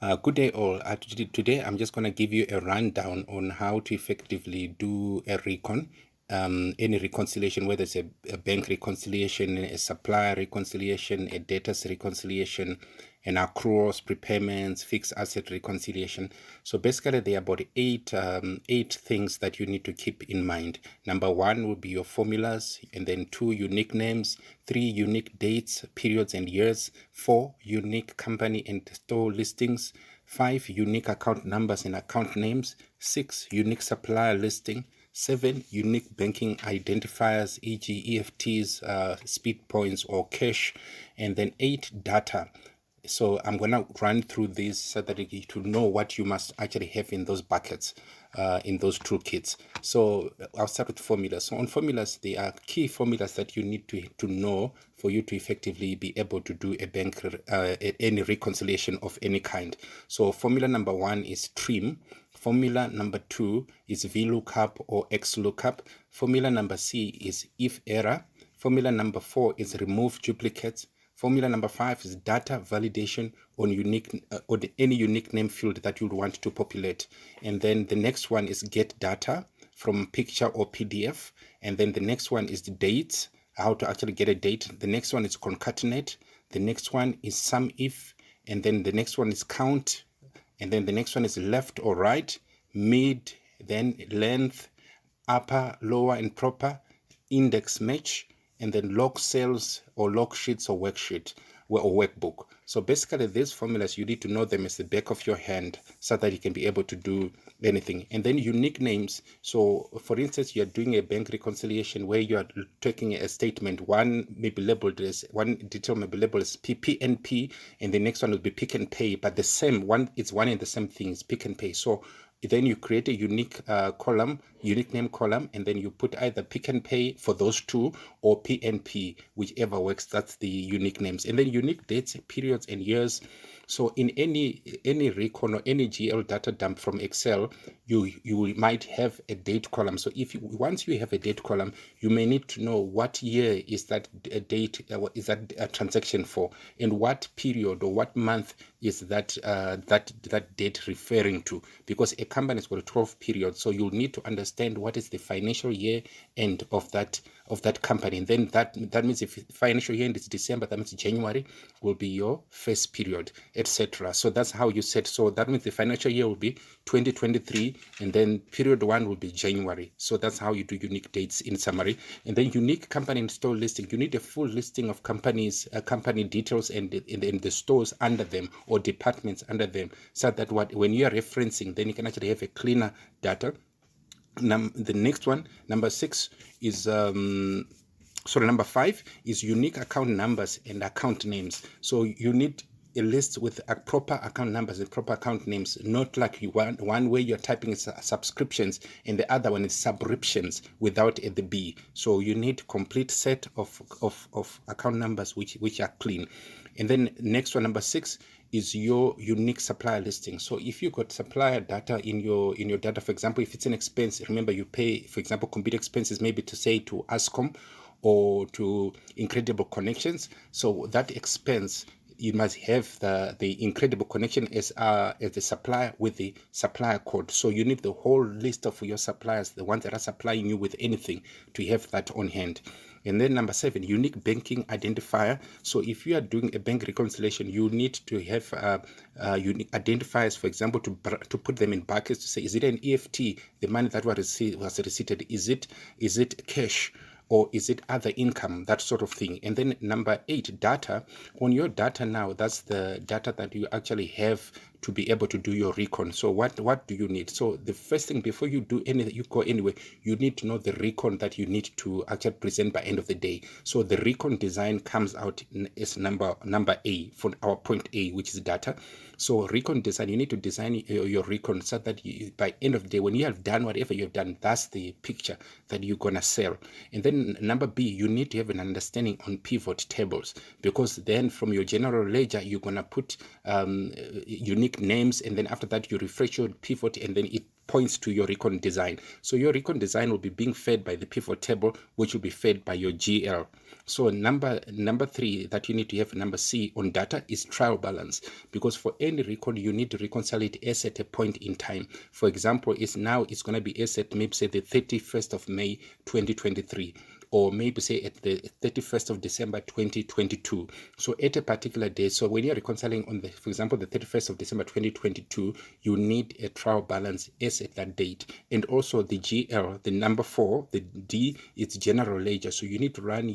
Good day all. Today I'm just going to give you a rundown on how to effectively do a recon, any reconciliation, whether it's a bank reconciliation, a supplier reconciliation, a debtors reconciliation, an accruals, prepayments, fixed asset reconciliation. So basically there are about eight things that you need to keep in mind. Number one will be your formulas, and then two, unique names, three, unique dates, periods and years, four, unique company and store listings, five, unique account numbers and account names, six, unique supplier listing, seven, unique banking identifiers, e.g. EFTs, speed points or cash, and then eight, data. So I'm going to run through this so that you to know what you must actually have in those buckets, in those toolkits. So I'll start with formulas. So on formulas, there are key formulas that you need to know for you to effectively be able to do a bank, any reconciliation of any kind. So formula number one is trim. Formula number two is VLOOKUP or XLOOKUP. Formula number C is if error. Formula number four is remove duplicates. Formula number five is data validation on any unique name field that you would want to populate. And then the next one is get data from picture or PDF. And then the next one is the dates, how to actually get a date. The next one is concatenate. The next one is sum if. And then the next one is count. And then the next one is left or right, mid, then length, upper, lower, and proper, index match, and then log cells or log sheets or worksheet or workbook. So basically these formulas, you need to know them as the back of your hand so that you can be able to do anything. And then unique names. So for instance, you're doing a bank reconciliation where you are taking a statement. One may be labeled as, one detail may be labeled as PNP, and the next one will be pick and pay, but the same one, it's one and the same thing, is pick and pay. So then you create a unique column, unique name column, and then you put either pick and pay for those two or PNP, whichever works. That's the unique names. And then unique dates, periods, and years. So in any recon or any GL data dump from Excel, you might have a date column. So once you have a date column, you may need to know what year is that a date, is that a transaction for, and what period or what month is that that date referring to, because a company has got a 12 period, so you'll need to understand what is the financial year end of that company. And then that means if financial year end is December, that means January will be your first period, etc. So that's how you set. So that means the financial year will be 2023, and then period one will be January. So that's how you do unique dates in summary. And then unique company and store listing, you need a full listing of companies, company details, and the stores under them or departments under them, so that when you are referencing, then you can actually have a cleaner data. The next one, number six, is number five is unique account numbers and account names. So you need a list with proper account numbers and proper account names, not like one way you're typing subscriptions and the other one is subscriptions without the B. So you need complete set of account numbers which are clean. And then next one, number six, is your unique supplier listing. So if you got supplier data in your data, for example, if it's an expense, remember you pay, for example, computer expenses, maybe to say to Ascom or to Incredible Connections. So that expense, you must have the Incredible Connection as the supplier with the supplier code. So you need the whole list of your suppliers, the ones that are supplying you with anything, to have that on hand. And then number seven, unique banking identifier. So if you are doing a bank reconciliation, you need to have unique identifiers, for example, to put them in brackets to say, is it an EFT, the money that was received? Is it cash? Or is it other income, that sort of thing? And then number eight, data. On your data now, that's the data that you actually have to be able to do your recon. So what do you need? So the first thing, before you do anything, you go anywhere, you need to know the recon that you need to actually present by end of the day. So the recon design comes out as number A for our point A, which is data. So recon design, you need to design your recon so that by end of the day, when you have done whatever you've done, that's the picture that you're gonna sell. And then number B, you need to have an understanding on pivot tables, because then from your general ledger, you're gonna put unique names, and then after that you refresh your pivot, and then it points to your recon design. So your recon design will be being fed by the pivot table, which will be fed by your GL. So number 3 that you need to have, number C on data, is trial balance, because for any recon you need to reconcile it as at a point in time. For example, it's going to be as at maybe say the 31st of May 2023, or maybe say at the 31st of December 2022. So at a particular day, so when you're reconciling on the, for example, the 31st of December 2022, you need a trial balance as at that date. And also the GL, the number 4, the D, it's general ledger. So you need to run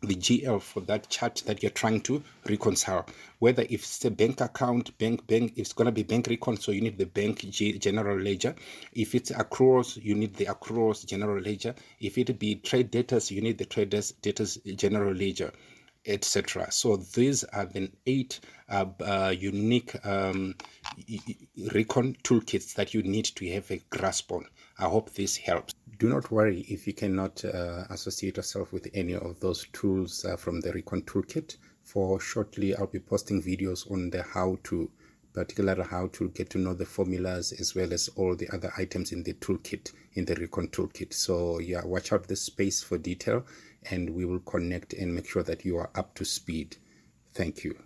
the GL for that chart that you're trying to reconcile. Whether if it's a bank account, bank, it's going to be bank recon, so you need the bank general ledger. If it's accruals, you need the accruals general ledger. If it be trade debtors, you need the traders debtors general ledger, etc. So these are the 8 unique recon toolkits that you need to have a grasp on. I hope this helps. Do not worry if you cannot associate yourself with any of those tools from the recon toolkit. For shortly, I'll be posting videos on the how to, particularly how to get to know the formulas as well as all the other items in the toolkit, in the recon toolkit. So yeah, watch out this space for detail, and we will connect and make sure that you are up to speed. Thank you.